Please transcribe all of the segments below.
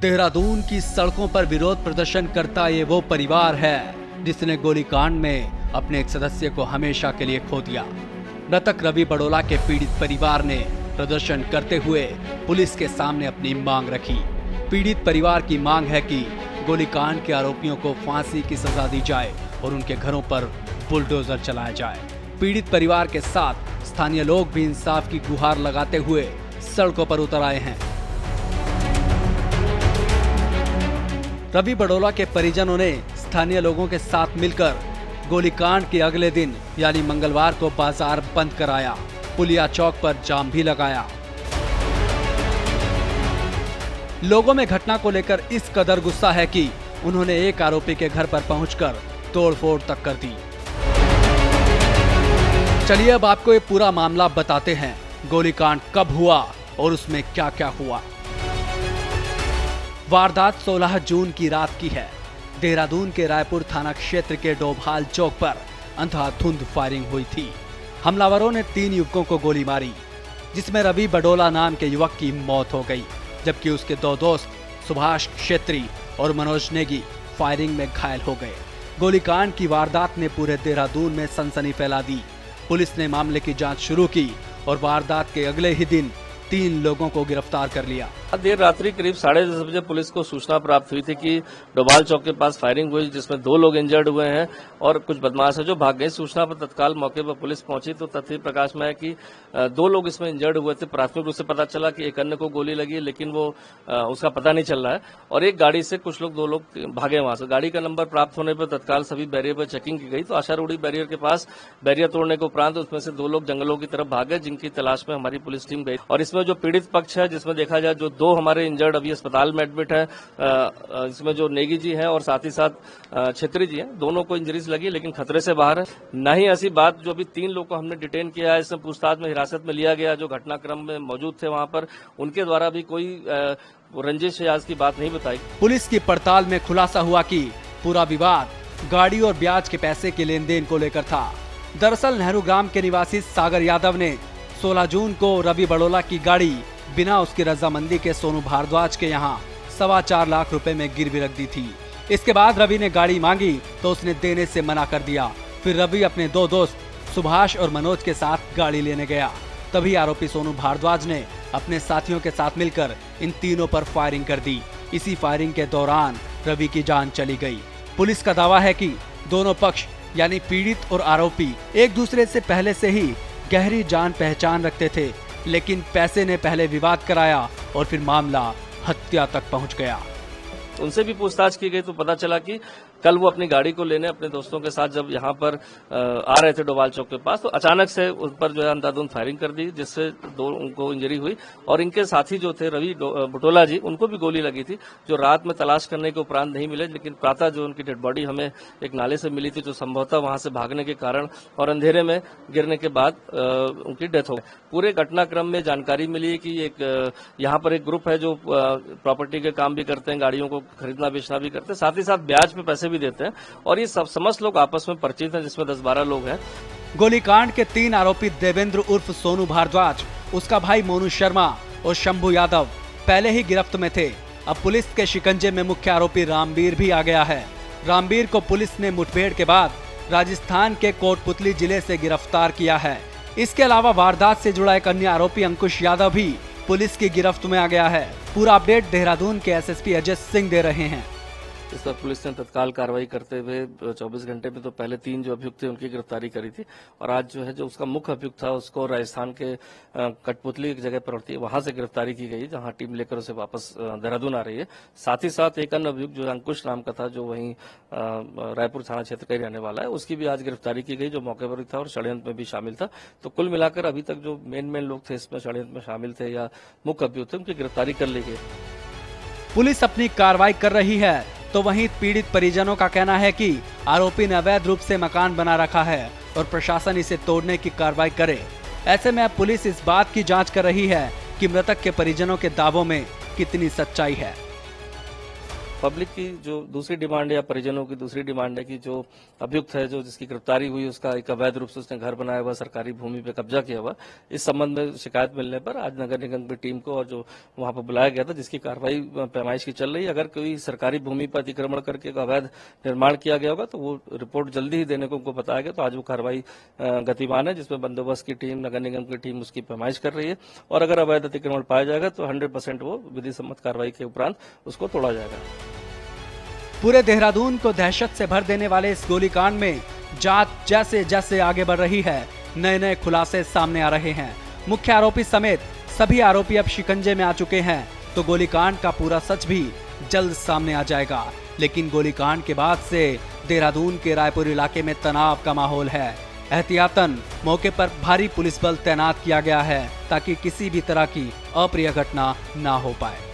देहरादून की सड़कों पर विरोध प्रदर्शन करता ये वो परिवार है जिसने गोलीकांड में अपने एक सदस्य को हमेशा के लिए खो दिया। मृतक रवि बड़ोला के पीड़ित परिवार ने प्रदर्शन करते हुए पुलिस के सामने अपनी मांग रखी। पीड़ित परिवार की मांग है कि गोलीकांड के आरोपियों को फांसी की सजा दी जाए और उनके घरों पर बुलडोजर चलाया जाए। पीड़ित परिवार के साथ स्थानीय लोग भी इंसाफ की गुहार लगाते हुए सड़कों पर उतर आए हैं। रवि बड़ोला के परिजनों ने स्थानीय लोगों के साथ मिलकर गोलीकांड के अगले दिन यानी मंगलवार को बाजार बंद कराया। पुलिया चौक पर जाम भी लगाया। लोगों में घटना को लेकर इस कदर गुस्सा है कि उन्होंने एक आरोपी के घर पर पहुंचकर तोड़फोड़ तक कर दी। चलिए अब आपको ये पूरा मामला बताते हैं। गोलीकांड कब हुआ और उसमें क्या क्या हुआ। वारदात 16 जून की रात की है। देहरादून के रायपुर थाना क्षेत्र के डोभाल चौक पर अंधाधुंध फायरिंग हुई थी। हमलावरों ने 3 युवकों को गोली मारी, जिसमें रवि बड़ोला नाम के युवक की मौत हो गई, जबकि उसके 2 दोस्त सुभाष क्षेत्री और मनोज नेगी फायरिंग में घायल हो गए। गोलीकांड की वारदात ने पूरे देहरादून में सनसनी फैला दी। पुलिस ने मामले की जांच शुरू की और वारदात के अगले ही दिन 3 लोगों को गिरफ्तार कर लिया। देर रात्रि करीब 10:30 बजे पुलिस को सूचना प्राप्त हुई थी कि डोभाल चौक के पास फायरिंग हुई, जिसमें 2 लोग इंजर्ड हुए हैं और कुछ बदमाश है जो भाग गए। सूचना पर तत्काल मौके पर पुलिस पहुंची तो तथ्य प्रकाश में है कि 2 लोग इसमें इंजर्ड हुए थे। प्राथमिक रूप से पता चला कि एक अन्य को गोली लगी, लेकिन वो उसका पता नहीं चल रहा है। और एक गाड़ी से कुछ लोग 2 लोग भागे वहां से। गाड़ी का नंबर प्राप्त होने पर तत्काल सभी बैरियर पर चेकिंग की गई तो आशारूढ़ी बैरियर के पास बैरियर तोड़ने के उपरांत उसमें से 2 लोग जंगलों की तरफ भागे, जिनकी तलाश में हमारी पुलिस टीम गई। और इसमें जो पीड़ित पक्ष है, जिसमें देखा जाए जो 2 हमारे इंजर्ड अभी अस्पताल में एडमिट है, इसमें जो नेगी जी हैं और साथ ही साथ छेत्री जी हैं, दोनों को इंजरीज लगी लेकिन खतरे से बाहर है। न ही ऐसी बात जो अभी 3 लोग को हमने डिटेन किया है, इसमें पूछताछ में हिरासत में लिया गया, जो घटनाक्रम में मौजूद थे वहां पर, उनके द्वारा भी कोई रंजिश याज की बात नहीं बताई। पुलिस की पड़ताल में खुलासा हुआ कि पूरा विवाद गाड़ी और ब्याज के पैसे के लेन देन को लेकर था। दरअसल नेहरू ग्राम के निवासी सागर यादव ने 16 जून को रवि बड़ोला की गाड़ी बिना उसकी रजामंदी के सोनू भारद्वाज के यहाँ 4.25 लाख रुपए में गिरवी रख दी थी। इसके बाद रवि ने गाड़ी मांगी तो उसने देने से मना कर दिया। फिर रवि अपने 2 दोस्त सुभाष और मनोज के साथ गाड़ी लेने गया। तभी आरोपी सोनू भारद्वाज ने अपने साथियों के साथ मिलकर इन तीनों पर फायरिंग कर दी। इसी फायरिंग के दौरान रवि की जान चली गई। पुलिस का दावा है कि दोनों पक्ष यानी पीड़ित और आरोपी एक दूसरे से पहले से ही गहरी जान पहचान रखते थे, लेकिन पैसे ने पहले विवाद कराया और फिर मामला हत्या तक पहुंच गया। उनसे भी पूछताछ की गई तो पता चला कि कल वो अपनी गाड़ी को लेने अपने दोस्तों के साथ जब यहाँ पर आ रहे थे डोभाल चौक के पास, तो अचानक से उस पर जो है अंधाधुंध फायरिंग कर दी, जिससे 2 उनको इंजरी हुई। और इनके साथी जो थे रवि बड़ोला जी, उनको भी गोली लगी थी, जो रात में तलाश करने के उपरांत नहीं मिले, लेकिन प्रातः जो उनकी डेड बॉडी हमें एक नाले से मिली थी, जो संभवतः वहां से भागने के कारण और अंधेरे में गिरने के बाद उनकी डेथ हो गई। पूरे घटनाक्रम में जानकारी मिली कि एक यहाँ पर एक ग्रुप है जो प्रॉपर्टी के काम भी करते हैं, गाड़ियों को खरीदना बेचना भी करते हैं, साथ ही साथ ब्याज पे पैसे भी देते हैं और ये सब समस्त लोग आपस में परिचित हैं, जिसमें 10-12 लोग हैं। गोलीकांड के 3 आरोपी देवेंद्र उर्फ सोनू भारद्वाज, उसका भाई मोनू शर्मा और शंभू यादव पहले ही गिरफ्त में थे। अब पुलिस के शिकंजे में मुख्य आरोपी रामवीर भी आ गया है। रामवीर को पुलिस ने मुठभेड़ के बाद राजस्थान के कोटपुतली जिले से गिरफ्तार किया है। इसके अलावा वारदात से जुड़ा एक अन्य आरोपी अंकुश यादव भी पुलिस की गिरफ्त में आ गया है। पूरा अपडेट देहरादून के एसएसपी अजय सिंह दे रहे हैं। इस पर पुलिस ने तत्काल कार्रवाई करते हुए 24 घंटे में तो पहले 3 जो अभियुक्त थे उनकी गिरफ्तारी करी थी और आज जो है जो उसका मुख्य अभियुक्त था उसको राजस्थान के कठपुतली एक जगह पर होती है वहां से गिरफ्तारी की गई, जहां टीम लेकर उसे वापस देहरादून आ रही है। साथ ही साथ एक अन्य अभियुक्त जो अंकुश नाम का था, जो वहीं रायपुर थाना क्षेत्र का ही रहने वाला है, उसकी भी आज गिरफ्तारी की गई, जो मौके पर ही था और षड्यंत्र में भी शामिल था। तो कुल मिलाकर अभी तक जो मेन लोग थे इसमें षड्यंत्र में शामिल थे या मुख्य अभियुक्त थे, उनकी गिरफ्तारी कर ली गई। पुलिस अपनी कार्रवाई कर रही है तो वहीं पीड़ित परिजनों का कहना है कि आरोपी ने अवैध रूप से मकान बना रखा है और प्रशासन इसे तोड़ने की कार्रवाई करे। ऐसे में अब पुलिस इस बात की जांच कर रही है कि मृतक के परिजनों के दावों में कितनी सच्चाई है। पब्लिक की जो दूसरी डिमांड है या परिजनों की दूसरी डिमांड है कि जो अभियुक्त है, जो जिसकी गिरफ्तारी हुई, उसका एक अवैध रूप से उसने घर बनाया हुआ, सरकारी भूमि पे कब्जा किया हुआ, इस संबंध में शिकायत मिलने पर आज नगर निगम की टीम को और जो वहां पर बुलाया गया था, जिसकी कार्रवाई पैमाइश की चल रही है। अगर कोई सरकारी भूमि पर अतिक्रमण करके एक अवैध निर्माण किया गया होगा तो वो रिपोर्ट जल्दी ही देने को उनको बताया गया। तो आज वो कार्रवाई गतिमान है, जिसमें बंदोबस्त की टीम, नगर निगम की टीम उसकी पैमाइश कर रही है और अगर अवैध अतिक्रमण पाया जाएगा तो 100% वो विधि सम्मत कार्रवाई के उपरांत उसको तोड़ा जाएगा। पूरे देहरादून को दहशत से भर देने वाले इस गोलीकांड में जांच जैसे जैसे आगे बढ़ रही है, नए नए खुलासे सामने आ रहे हैं। मुख्य आरोपी समेत सभी आरोपी अब शिकंजे में आ चुके हैं, तो गोलीकांड का पूरा सच भी जल्द सामने आ जाएगा। लेकिन गोलीकांड के बाद से देहरादून के रायपुर इलाके में तनाव का माहौल है। एहतियातन मौके पर भारी पुलिस बल तैनात किया गया है ताकि किसी भी तरह की अप्रिय घटना ना हो पाए।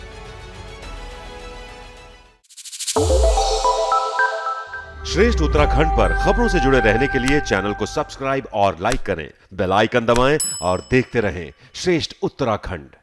श्रेष्ठ उत्तराखंड पर खबरों से जुड़े रहने के लिए चैनल को सब्सक्राइब और लाइक करें, बेल आइकन दबाएं और देखते रहें श्रेष्ठ उत्तराखंड।